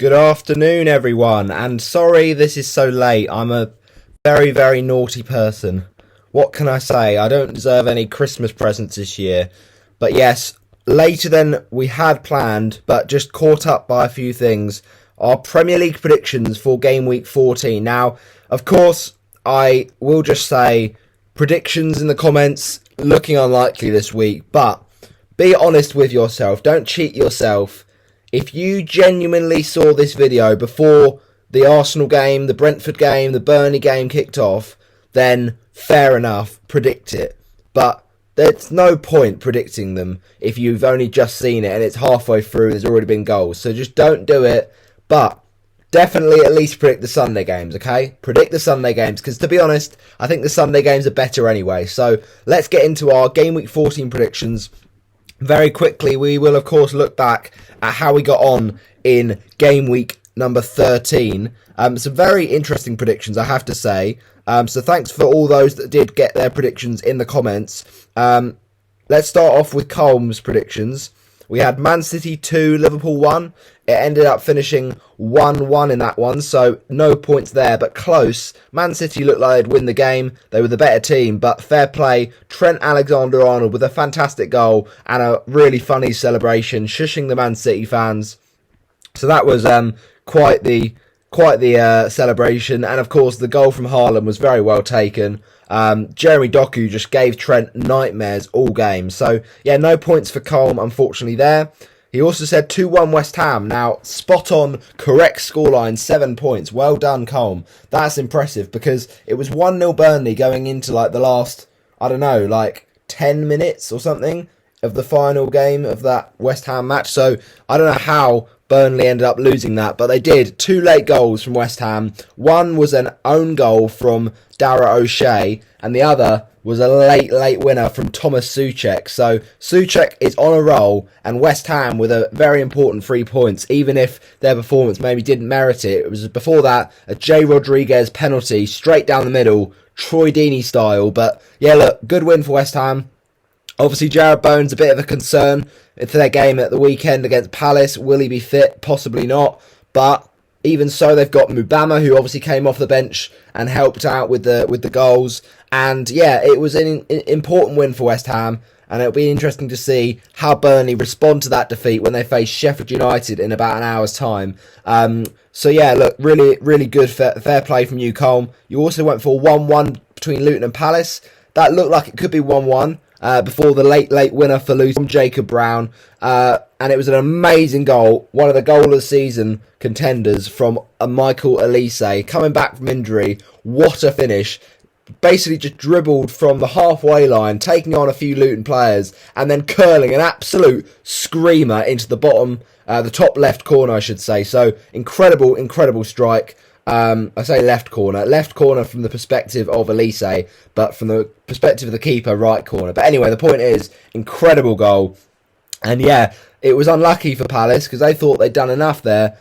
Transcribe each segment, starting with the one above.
Good afternoon, everyone, and sorry this is so late. I'm a very, very naughty person. What can I say? I don't deserve any Christmas presents this year. But yes, later than we had planned, but just caught up by a few things. Our Premier League predictions for game week 14. Now, of course, I will just say predictions in the comments looking unlikely this week, but be honest with yourself. Don't cheat yourself. If you genuinely saw this video before the Arsenal game, the Brentford game, the Burnley game kicked off, then fair enough, predict it. But there's no point predicting them if you've only just seen it and it's halfway through, there's already been goals. So just don't do it. But definitely at least predict the Sunday games, okay? Predict the Sunday games, because to be honest, I think the Sunday games are better anyway. So let's get into our game week 14 predictions. Very quickly, we will of course look back at how we got on in game week number 13. Some very interesting predictions, I have to say. So thanks for all those that did get their predictions in the comments. Let's start off with Colm's predictions. We had Man City 2, Liverpool 1. It ended up finishing 1-1 in that one, so no points there, but close. Man City looked like they'd win the game. They were the better team, but fair play. Trent Alexander-Arnold with a fantastic goal and a really funny celebration, shushing the Man City fans. So that was quite the celebration, and of course the goal from Haaland was very well taken. Jeremy Doku just gave Trent nightmares all game. So, yeah, no points for Colm, unfortunately, there. He also said 2-1 West Ham. Now, spot on, correct scoreline, 7 points. Well done, Colm. That's impressive because it was 1-0 Burnley going into like the last, 10 minutes or something of the final game of that West Ham match. So, I don't know how Burnley ended up losing that, but they did. 2 late goals from West Ham. One was an own goal from Dara O'Shea, and the other was a late winner from Thomas Souček. So Souček is on a roll, and West Ham with a very important 3 points, even if their performance maybe didn't merit it. It was before that a J. Rodriguez penalty straight down the middle, Troy Deeney style. But yeah, look, good win for West Ham. Obviously, Jared Bowen's a bit of a concern for their game at the weekend against Palace. Will he be fit? Possibly not. But even so, they've got Mubama, who obviously came off the bench and helped out with the goals. And yeah, it was an important win for West Ham. And it'll be interesting to see how Burnley respond to that defeat when they face Sheffield United in about an hour's time. So yeah, look, really, really good fair play from you, Colm. You also went for 1-1 between Luton and Palace. That looked like it could be 1-1. Before the late winner for Luton from Jacob Brown. And it was an amazing goal. One of the goal of the season contenders from Michael Olise. Coming back from injury. What a finish. Basically just dribbled from the halfway line, taking on a few Luton players, and then curling an absolute screamer into the bottom, the top left corner, I should say. So, incredible strike. I say left corner from the perspective of Olise, but from the perspective of the keeper, right corner. But anyway, the point is, incredible goal. And yeah, it was unlucky for Palace because they thought they'd done enough there,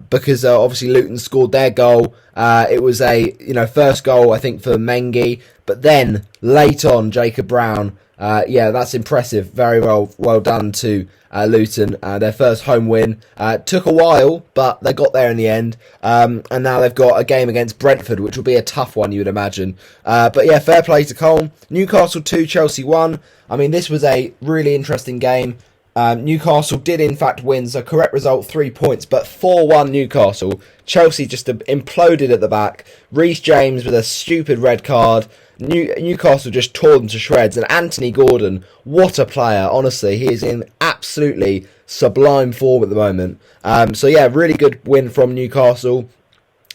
because obviously Luton scored their goal. It was a first goal, I think, for Mengi, but then late on, Jacob Brown. Yeah, that's impressive. Very well done to Luton. Their first home win. Took a while, but they got there in the end. And now they've got a game against Brentford, which will be a tough one, you would imagine. But yeah, fair play to Colm. Newcastle 2, Chelsea 1. I mean, this was a really interesting game. Newcastle did in fact win, so correct result 3 points, but 4-1 Newcastle. Chelsea just imploded at the back. Reece James with a stupid red card. Newcastle just tore them to shreds, and Anthony Gordon, what a player, honestly. He is in absolutely sublime form at the moment. So yeah, really good win from Newcastle.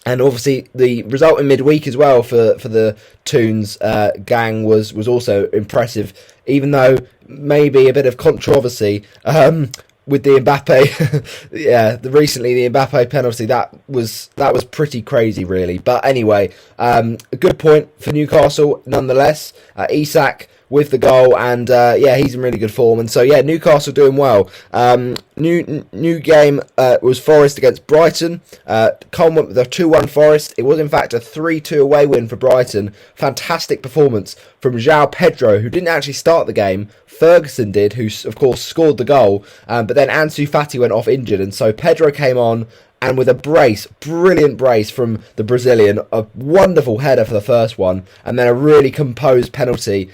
And obviously the result in midweek as well for the Toons gang was also impressive, even though maybe a bit of controversy with the Mbappe. Yeah, recently the Mbappe penalty, that was pretty crazy, really. But anyway, a good point for Newcastle nonetheless. Isak with the goal, and yeah, he's in really good form. And so yeah, Newcastle doing well. new game was Forest against Brighton. Colm went with a 2-1 Forest. It was in fact a 3-2 away win for Brighton. Fantastic performance from João Pedro, who didn't actually start the game. Ferguson did, who of course scored the goal, but then Ansu Fati went off injured, and so Pedro came on, and with a brilliant brace from the Brazilian, a wonderful header for the first one, and then a really composed penalty.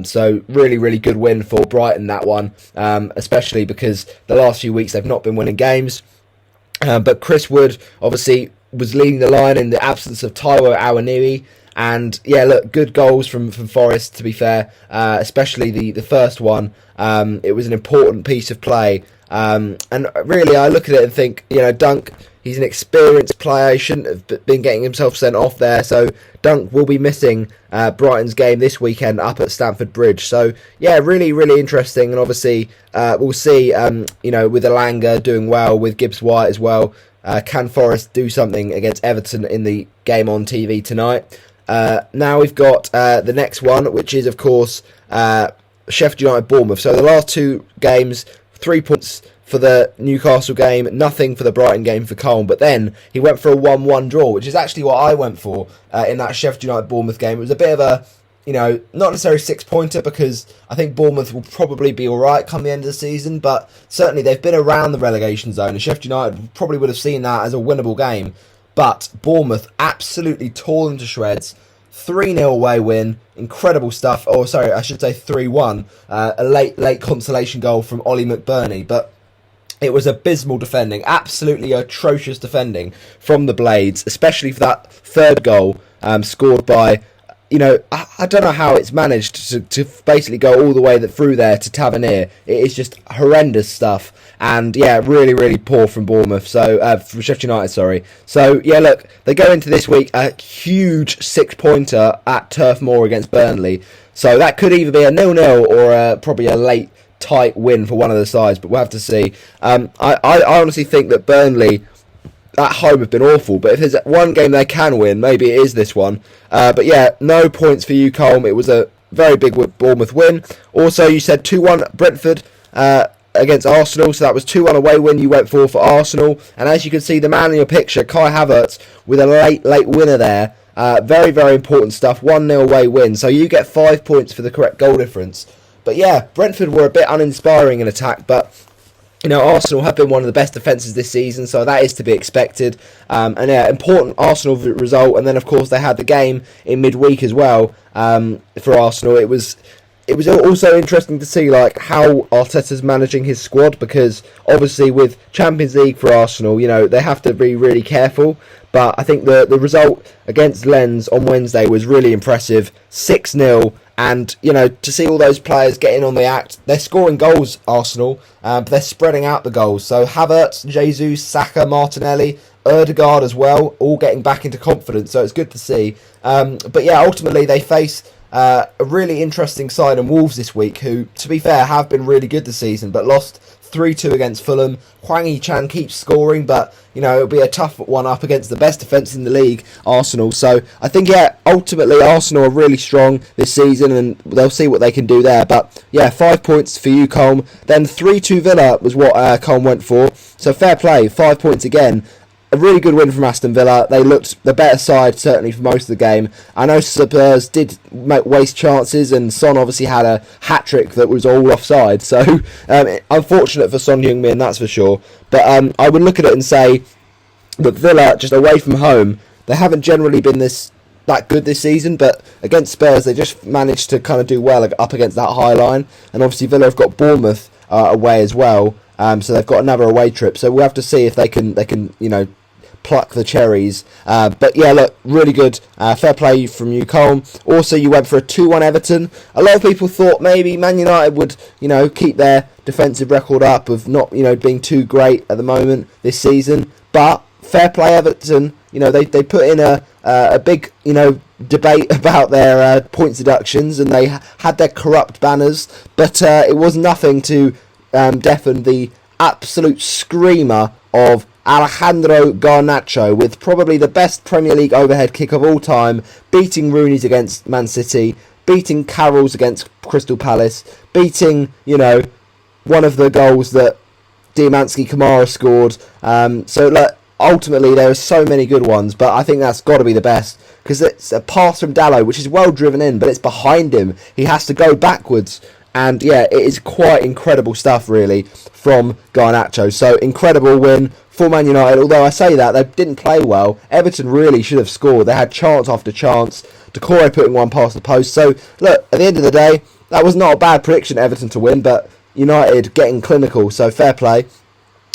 So really good win for Brighton, that one, especially because the last few weeks they've not been winning games. But Chris Wood obviously was leading the line in the absence of Taiwo Awoniyi. And yeah, look, good goals from Forest, to be fair, especially the first one. It was an important piece of play. And really, I look at it and think, Dunk, he's an experienced player. He shouldn't have been getting himself sent off there. So Dunk will be missing Brighton's game this weekend up at Stamford Bridge. So yeah, really interesting. And obviously, we'll see, with Elanga doing well, with Gibbs White as well. Can Forest do something against Everton in the game on TV tonight? Now we've got the next one, which is, of course, Sheffield United Bournemouth. So the last two games, 3 points for the Newcastle game, nothing for the Brighton game for Colm. But then he went for a 1-1 draw, which is actually what I went for in that Sheffield United Bournemouth game. It was a bit of a, not necessarily 6-pointer, because I think Bournemouth will probably be alright come the end of the season, but certainly they've been around the relegation zone, and Sheffield United probably would have seen that as a winnable game. But Bournemouth absolutely tore them to shreds. 3-0 away win. Incredible stuff. Oh, sorry, I should say 3-1. A late consolation goal from Ollie McBurney. But it was abysmal defending. Absolutely atrocious defending from the Blades, especially for that third goal scored by... I don't know how it's managed to basically go all the way through there to Tavernier. It is just horrendous stuff. And yeah, really poor from Bournemouth. So from Sheffield United, sorry. So yeah, look, they go into this week a huge 6-pointer at Turf Moor against Burnley. So that could either be a 0-0 or probably a late tight win for one of the sides. But we'll have to see. I honestly think that Burnley at home have been awful, but if there's one game they can win, maybe it is this one. But yeah, no points for you, Colm. It was a very big Bournemouth win. Also, you said 2-1 Brentford against Arsenal, so that was 2-1 away win you went for Arsenal. And as you can see, the man in your picture, Kai Havertz, with a late winner there. Very important stuff. 1-0 away win, so you get 5 points for the correct goal difference. But yeah, Brentford were a bit uninspiring in attack, but Arsenal have been one of the best defences this season, so that is to be expected. And yeah, important Arsenal result. And then, of course, they had the game in midweek as well for Arsenal. It was also interesting to see how Arteta's managing his squad, because obviously with Champions League for Arsenal, they have to be really careful. But I think the result against Lens on Wednesday was really impressive. 6-0. And, to see all those players getting on the act, they're scoring goals, Arsenal, but they're spreading out the goals. So Havertz, Jesus, Saka, Martinelli, Ødegaard as well, all getting back into confidence, so it's good to see. But yeah, ultimately they face a really interesting side in Wolves this week, who, to be fair, have been really good this season, but lost 3-2 against Fulham. Hwang Hee-chan keeps scoring, but it'll be a tough one up against the best defence in the league, Arsenal. So I think, yeah, ultimately Arsenal are really strong this season, and they'll see what they can do there. But yeah, 5 points for you, Colm. Then 3-2 Villa was what Colm went for. So fair play, 5 points again. A really good win from Aston Villa. They looked the better side, certainly, for most of the game. I know Spurs did waste chances, and Son obviously had a hat-trick that was all offside. So, unfortunate for Son Heung-min, that's for sure. But I would look at it and say that Villa, just away from home, they haven't generally been that good this season, but against Spurs, they just managed to kind of do well up against that high line. And obviously, Villa have got Bournemouth away as well. So they've got another away trip. So we'll have to see if they can pluck the cherries. But yeah, look, really good. Fair play from you, Colm. Also, you went for a 2-1 Everton. A lot of people thought maybe Man United would, keep their defensive record up of not, being too great at the moment this season. But fair play Everton. They put in a big, debate about their points deductions, and they had their corrupt banners. But it was nothing to deafen the absolute screamer of Alejandro Garnacho, with probably the best Premier League overhead kick of all time, beating Rooney's against Man City, beating Carroll's against Crystal Palace, beating, one of the goals that Diamanski, Kamara scored. So look, ultimately there are so many good ones, but I think that's got to be the best, because it's a pass from Dalot, which is well driven in, but it's behind him. He has to go backwards. And yeah, it is quite incredible stuff, really, from Garnacho. So, incredible win for Man United. Although I say that, they didn't play well. Everton really should have scored. They had chance after chance. Decore putting one past the post. So, look, at the end of the day, that was not a bad prediction, Everton to win, but United getting clinical. So, fair play.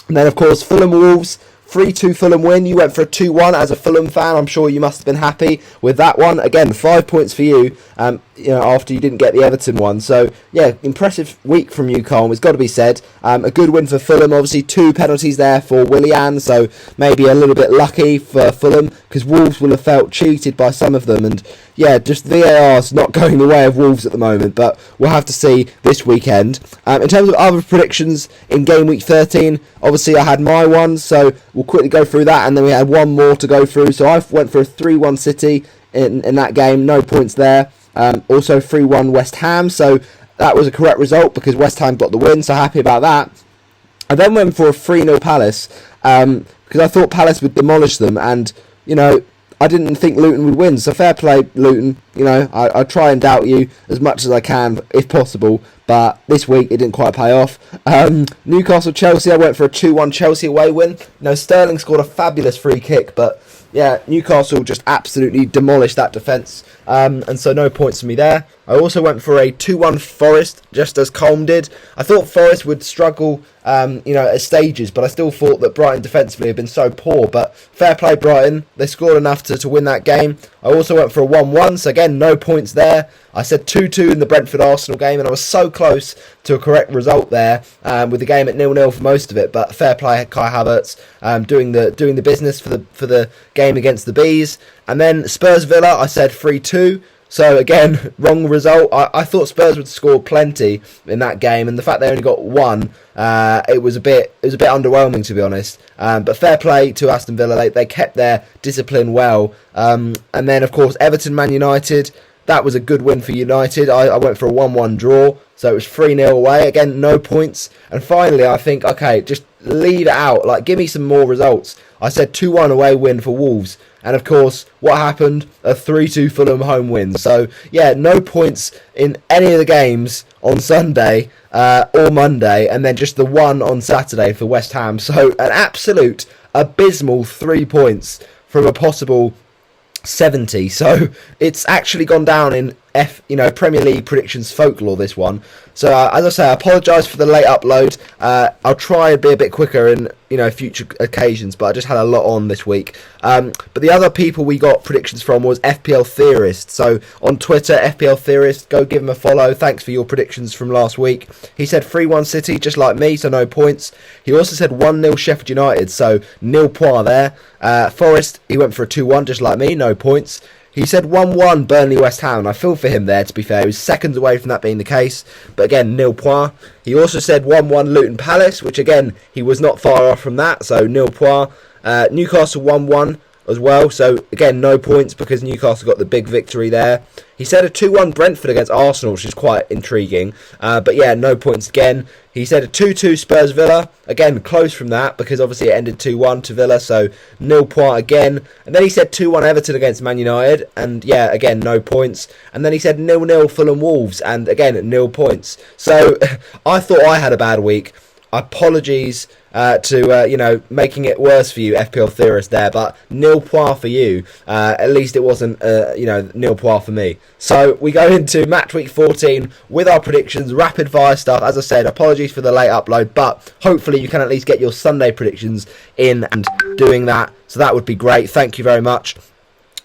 And then, of course, Fulham Wolves. 3-2 Fulham win. You went for a 2-1 as a Fulham fan. I'm sure you must have been happy with that one. Again, 5 points for you. After you didn't get the Everton one. So yeah, impressive week from you, Colm. It's got to be said. A good win for Fulham. Obviously, 2 penalties there for Willian. So maybe a little bit lucky for Fulham, because Wolves will have felt cheated by some of them. And yeah, just VAR's not going the way of Wolves at the moment. But we'll have to see this weekend. In terms of other predictions in game week 13, obviously I had my one. So we'll quickly go through that, and then we had one more to go through. So I went for a 3-1 City in that game. No points there. Also 3-1 West Ham, so that was a correct result because West Ham got the win, so happy about that. I then went for a 3-0 Palace, because I thought Palace would demolish them, and I didn't think Luton would win, so fair play Luton. I try and doubt you as much as I can if possible, but this week it didn't quite pay off. Newcastle Chelsea, I went for a 2-1 Chelsea away win. Sterling scored a fabulous free kick, but yeah, Newcastle just absolutely demolished that defence, and so no points for me there. I also went for a 2-1 Forest, just as Colm did. I thought Forest would struggle, at stages, but I still thought that Brighton defensively had been so poor. But fair play Brighton, they scored enough to win that game. I also went for a 1-1, so again, no points there. I said 2-2 in the Brentford-Arsenal game, and I was so close to a correct result there, with the game at 0-0 for most of it. But fair play Kai Havertz, doing the business for the game against the Bees. And then Spurs Villa, I said 3-2. So again, wrong result. I thought Spurs would score plenty in that game, and the fact they only got one, it was a bit underwhelming, to be honest. But fair play to Aston Villa. They kept their discipline well. And then of course Everton Man United. That was a good win for United. I went for a 1-1 draw, so it was 3-0 away. Again, no points. And finally, I think, okay, just leave it out. Give me some more results. I said 2-1 away win for Wolves. And of course, what happened? A 3-2 Fulham home win. So, yeah, no points in any of the games on Sunday or Monday. And then just the one on Saturday for West Ham. So, an absolute abysmal 3 points from a possible 70. So it's actually gone down in Premier League predictions folklore, this one. So as I say, I apologise for the late upload. I'll try and be a bit quicker in future occasions, but I just had a lot on this week. But the other people we got predictions from was FPL Theorist. So on Twitter, FPL Theorist, go give him a follow. Thanks for your predictions from last week. He said 3-1 City, just like me, so no points. He also said 1-0 Sheffield United, so nil point there. Forest, he went for a 2-1, just like me, no points. He said 1-1 Burnley West Ham. I feel for him there, to be fair. He was seconds away from that being the case. But again, nil point. He also said 1-1 Luton Palace, which again, he was not far off from that. So nil point. Newcastle 1-1 as well. So again, no points because Newcastle got the big victory there. He said a 2-1 Brentford against Arsenal, which is quite intriguing. But yeah, no points again. He said a 2-2 Spurs Villa. Again, close from that because obviously it ended 2-1 to Villa. So nil point again. And then he said 2-1 Everton against Man United. And yeah, again, no points. And then he said 0-0 Fulham Wolves. And again, nil points. So I thought I had a bad week. Apologies to making it worse for you, FPL Theorist there, but nil point for you. At least it wasn't nil point for me. So we go into match week 14 with our predictions, rapid fire stuff. As I said, apologies for the late upload, but hopefully you can at least get your Sunday predictions in and doing that. So that would be great. Thank you very much.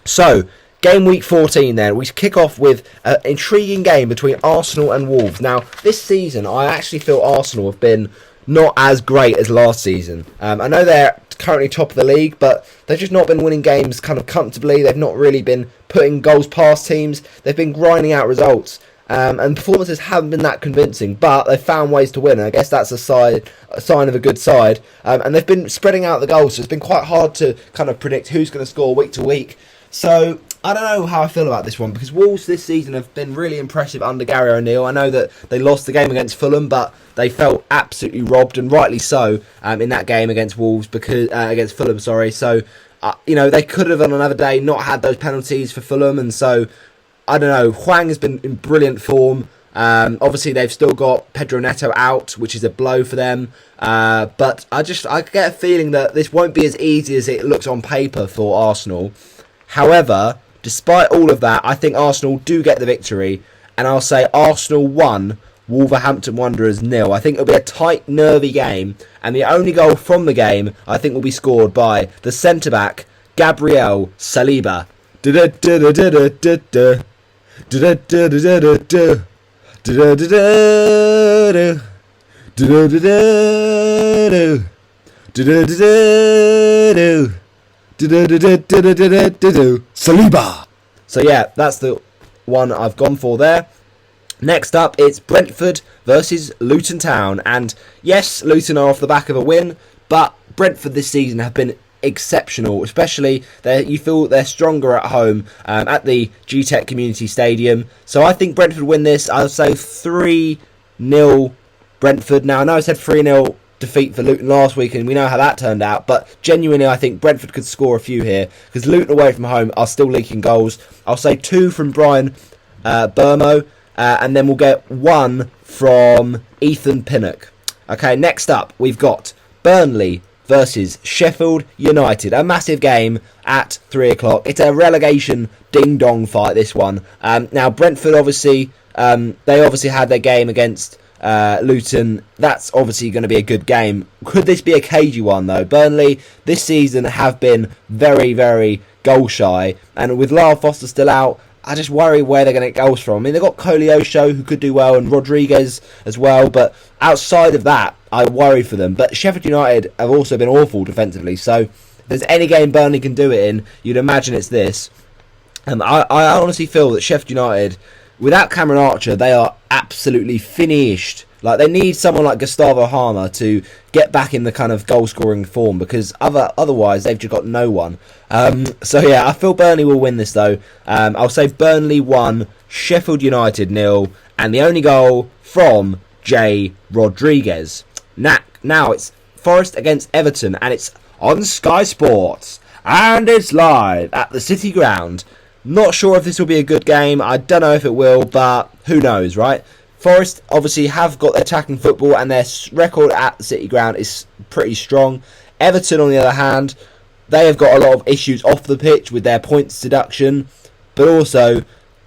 So game week 14 then, we kick off with an intriguing game between Arsenal and Wolves. Now, this season, I actually feel Arsenal have been not as great as last season. I know they're currently top of the league, but they've just not been winning games kind of comfortably. They've not really been putting goals past teams. They've been grinding out results. And performances haven't been that convincing, but they've found ways to win. And I guess that's a sign of a good side. And they've been spreading out the goals, so it's been quite hard to kind of predict who's going to score week to week. So I don't know how I feel about this one, because Wolves this season have been really impressive under Gary O'Neill. I know that they lost the game against Fulham, but they felt absolutely robbed, and rightly so, in that game against Wolves, because against Fulham. Sorry, so they could have on another day not had those penalties for Fulham, and so I don't know. Hwang has been in brilliant form. Obviously, they've still got Pedro Neto out, which is a blow for them. But I get a feeling that this won't be as easy as it looks on paper for Arsenal. However, despite all of that, I think Arsenal do get the victory, and I'll say Arsenal 1, Wolverhampton Wanderers 0. I think it'll be a tight, nervy game, and the only goal from the game I think will be scored by the centre back Gabriel Saliba. Saliba. So yeah, that's the one I've gone for there. Next up, it's Brentford versus Luton Town, and yes, Luton are off the back of a win, but Brentford this season have been exceptional, especially you feel they're stronger at home at the G-Tech Community Stadium. So I think Brentford win this. I'll say 3-0 Brentford. Now I know I said 3-0 defeat for Luton last week, and we know how that turned out, but genuinely I think Brentford could score a few here, because Luton away from home are still leaking goals. I'll say 2 from Brian Burmo, and then we'll get 1 from Ethan Pinnock. Okay, next up we've got Burnley versus Sheffield United. A massive game at 3 o'clock. It's a relegation ding-dong fight, this one. Now, Brentford, obviously, they obviously had their game against Luton. That's obviously going to be a good game. Could this be a cagey one, though? Burnley, this season, have been very, very goal-shy. And with Lyle Foster still out, I just worry where they're going to get goals from. I mean, they've got Koleosho, who could do well, and Rodriguez as well, but outside of that, I worry for them. But Sheffield United have also been awful defensively, so if there's any game Burnley can do it in, you'd imagine it's this. I honestly feel that Sheffield United, without Cameron Archer, they are absolutely finished. Like, they need someone like Gustavo Harmer to get back in the kind of goal-scoring form, because otherwise they've just got no one. So yeah, I feel Burnley will win this though. I'll say Burnley 1, Sheffield United 0, and the only goal from Jay Rodriguez. Now it's Forest against Everton, and it's on Sky Sports, and it's live at the City Ground. Not sure if this will be a good game. I don't know if it will, but who knows, right? Forest obviously have got attacking football, and their record at the City Ground is pretty strong. Everton, on the other hand, they have got a lot of issues off the pitch with their points deduction, but also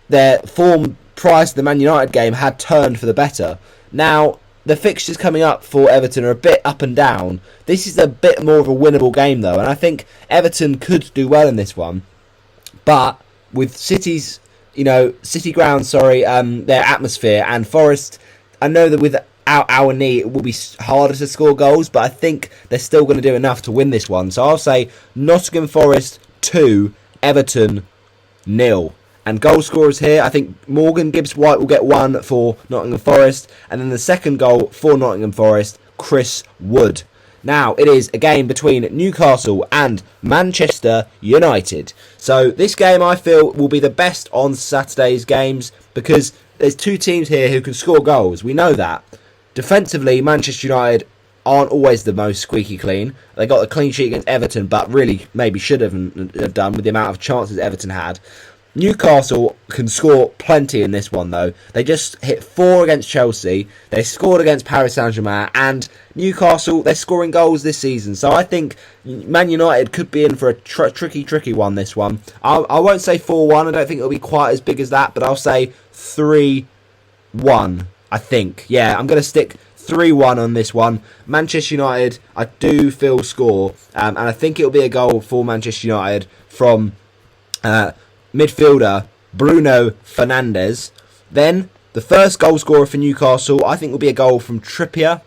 their form prior to the Man United game had turned for the better. Now, the fixtures coming up for Everton are a bit up and down. This is a bit more of a winnable game, though, and I think Everton could do well in this one. But with City Ground, their atmosphere, and Forest, I know that without our knee it will be harder to score goals, but I think they're still going to do enough to win this one. So I'll say Nottingham Forest 2, Everton 0. And goal scorers here, I think Morgan Gibbs-White will get 1 for Nottingham Forest, and then the second goal for Nottingham Forest, Chris Wood. Now, it is a game between Newcastle and Manchester United. So this game, I feel, will be the best on Saturday's games, because there's 2 teams here who can score goals. We know that. Defensively, Manchester United aren't always the most squeaky clean. They got a clean sheet against Everton, but really maybe should have done with the amount of chances Everton had. Newcastle can score plenty in this one, though. They just hit 4 against Chelsea. They scored against Paris Saint-Germain. And Newcastle, they're scoring goals this season. So I think Man United could be in for a tricky one, this one. I won't say 4-1. I don't think it'll be quite as big as that. But I'll say 3-1, I think. Yeah, I'm going to stick 3-1 on this one. Manchester United, I do feel score. And I think it'll be a goal for Manchester United from midfielder Bruno Fernandes. Then the first goal scorer for Newcastle, I think, will be a goal from Trippier.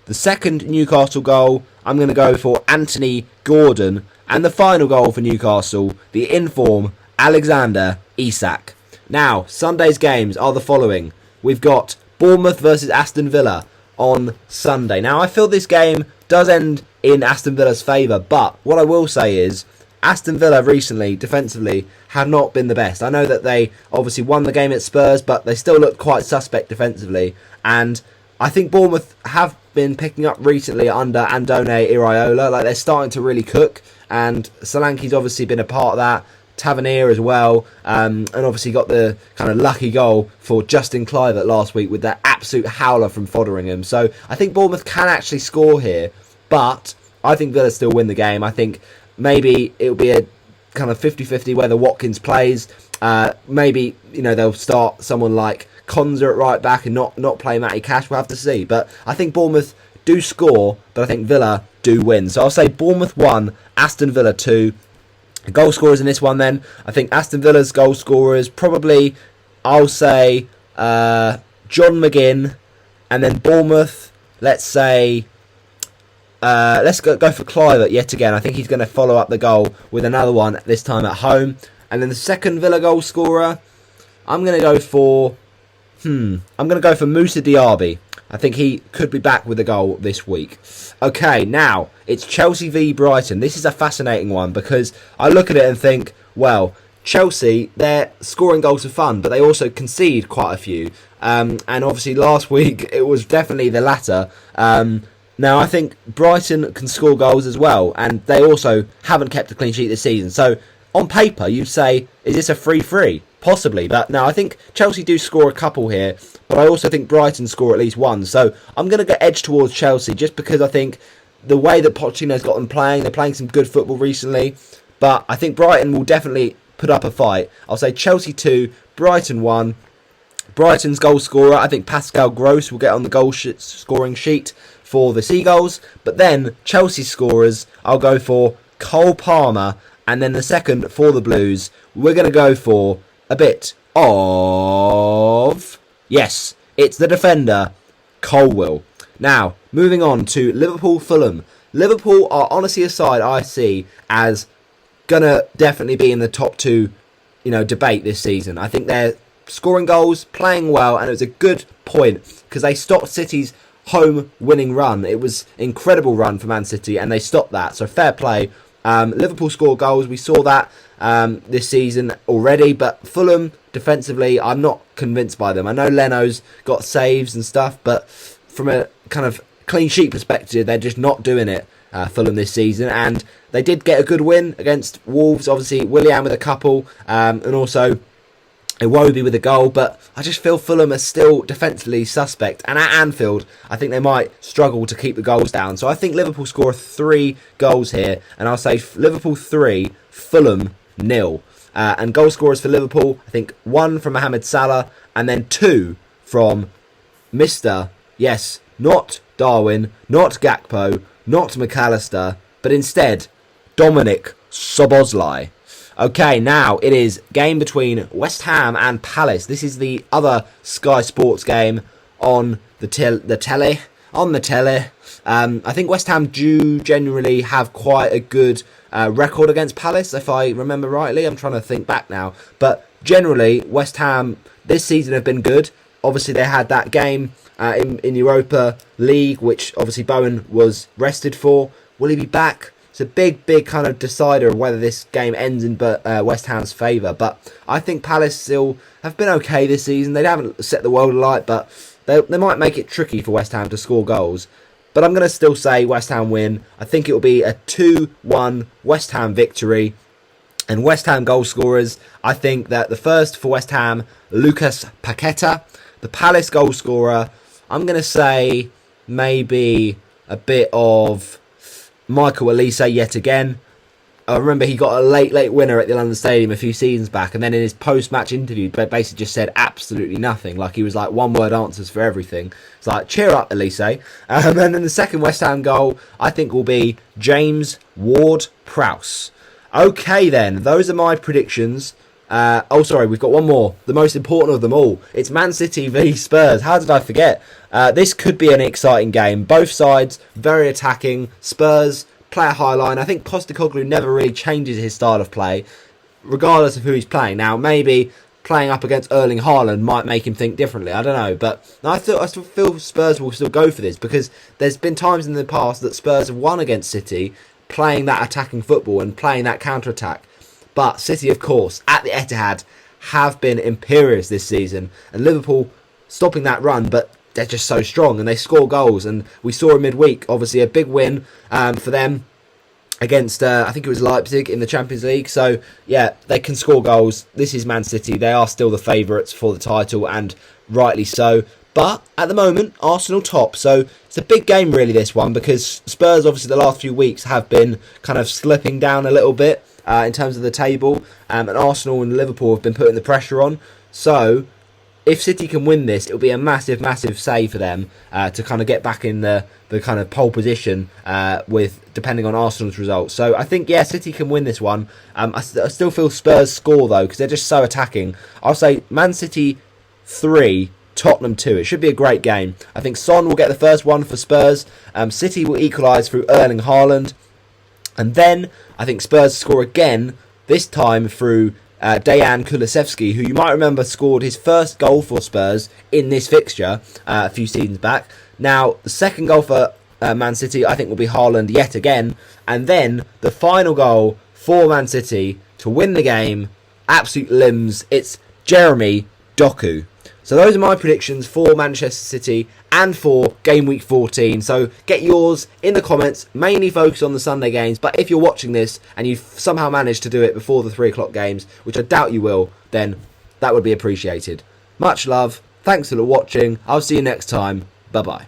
The second Newcastle goal, I'm going to go for Anthony Gordon. And the final goal for Newcastle, the inform Alexander Isak. Now, Sunday's games are the following. We've got Bournemouth versus Aston Villa on Sunday. Now, I feel this game does end in Aston Villa's favour, but what I will say is Aston Villa recently, defensively, have not been the best. I know that they obviously won the game at Spurs, but they still look quite suspect defensively. And I think Bournemouth have been picking up recently under Andone Iraola. Like, they're starting to really cook, and Solanke's obviously been a part of that. Tavernier as well, and obviously got the kind of lucky goal for Justin Kluivert last week with that absolute howler from Fotheringham. So I think Bournemouth can actually score here, but I think Villa still win the game. I think maybe it'll be a kind of 50-50 whether Watkins plays. Maybe, they'll start someone like Konza at right back and not play Matty Cash. We'll have to see. But I think Bournemouth do score, but I think Villa do win. So I'll say Bournemouth 1, Aston Villa 2. Goal scorers in this one then. I think Aston Villa's goal scorers probably, I'll say John McGinn, and then Bournemouth, let's say, let's go for Kluivert yet again. I think he's going to follow up the goal with another one, this time at home. And then the second Villa goal scorer, I'm going to go for Moussa Diaby. I think he could be back with a goal this week. Okay, now it's Chelsea v Brighton. This is a fascinating one because I look at it and think, well, Chelsea, they're scoring goals for fun, but they also concede quite a few. And obviously last week it was definitely the latter. Now I think Brighton can score goals as well, and they also haven't kept a clean sheet this season. So on paper, you'd say, is this a 3-3? Possibly, but no, I think Chelsea do score a couple here, but I also think Brighton score at least one. So I'm going to go edge towards Chelsea just because I think the way that Pochettino's got them playing, they're playing some good football recently, but I think Brighton will definitely put up a fight. I'll say Chelsea 2, Brighton 1. Brighton's goal scorer, I think Pascal Gross will get on the goal scoring sheet for the Seagulls, but then Chelsea scorers, I'll go for Cole Palmer, and then the second for the Blues, we're going to go for a bit of... Yes, it's the defender, Colwill. Now, moving on to Liverpool-Fulham. Liverpool are honestly a side I see as going to definitely be in the top two, debate this season. I think they're scoring goals, playing well, and it was a good point because they stopped City's home winning run. It was an incredible run for Man City, and they stopped that, so fair play. Liverpool score goals. We saw that this season already, but Fulham defensively, I'm not convinced by them. I know Leno's got saves and stuff, but from a kind of clean sheet perspective, they're just not doing it, Fulham this season. And they did get a good win against Wolves, obviously Willian with a couple, and also Iwobi with a goal, but I just feel Fulham are still defensively suspect, and at Anfield I think they might struggle to keep the goals down. So I think Liverpool score 3 goals here, and I'll say Liverpool 3, Fulham 0. And goal scorers for Liverpool, I think 1 from Mohamed Salah, and then 2 from Mr. Yes, not Darwin, not Gakpo, not McAllister, but instead Dominic Szoboszlai. Okay, now it is game between West Ham and Palace. This is the other Sky Sports game on the telly. I think West Ham do generally have quite a good record against Palace, if I remember rightly. I'm trying to think back now. But generally, West Ham this season have been good. Obviously, they had that game in Europa League, which obviously Bowen was rested for. Will he be back? It's a big kind of decider of whether this game ends in West Ham's favour. But I think Palace still have been okay this season. They haven't set the world alight, but they might make it tricky for West Ham to score goals. But I'm going to still say West Ham win. I think it will be a 2-1 West Ham victory. And West Ham goal scorers, I think that the first for West Ham, Lucas Paqueta. The Palace goal scorer, I'm going to say maybe a bit of Michael Olise yet again. I remember he got a late winner at the London Stadium a few seasons back, and then in his post-match interview, basically just said absolutely nothing. Like, he was like one-word answers for everything. It's like, cheer up, Olise. And then the second West Ham goal, I think, will be James Ward-Prowse. Okay, then. Those are my predictions. We've got one more. The most important of them all. It's Man City v Spurs. How did I forget? This could be an exciting game. Both sides, very attacking. Spurs play a high line. I think Postecoglou never really changes his style of play, regardless of who he's playing. Now, maybe playing up against Erling Haaland might make him think differently. I don't know. But I still feel Spurs will still go for this, because there's been times in the past that Spurs have won against City, playing that attacking football and playing that counter-attack. But City, of course, at the Etihad, have been imperious this season, and Liverpool stopping that run, but they're just so strong and they score goals. And we saw in midweek, obviously, a big win for them against, I think it was Leipzig in the Champions League. So, yeah, they can score goals. This is Man City. They are still the favourites for the title, and rightly so. But at the moment, Arsenal top. So it's a big game, really, this one, because Spurs, obviously, the last few weeks have been kind of slipping down a little bit in terms of the table. And Arsenal and Liverpool have been putting the pressure on. So if City can win this, it'll be a massive, massive save for them to kind of get back in the kind of pole position with depending on Arsenal's results. So I think, yeah, City can win this one. I still feel Spurs score, though, because they're just so attacking. I'll say Man City 3, Tottenham 2. It should be a great game. I think Son will get the first one for Spurs. City will equalise through Erling Haaland. And then I think Spurs score again, this time through Dejan Kulusevski, who you might remember scored his first goal for Spurs in this fixture a few seasons back. Now, the second goal for Man City, I think, will be Haaland yet again. And then the final goal for Man City to win the game, absolute limbs, it's Jeremy Doku. So those are my predictions for Manchester City and for game week 14. So get yours in the comments, mainly focus on the Sunday games. But if you're watching this and you've somehow managed to do it before the 3 o'clock games, which I doubt you will, then that would be appreciated. Much love. Thanks for watching. I'll see you next time. Bye-bye.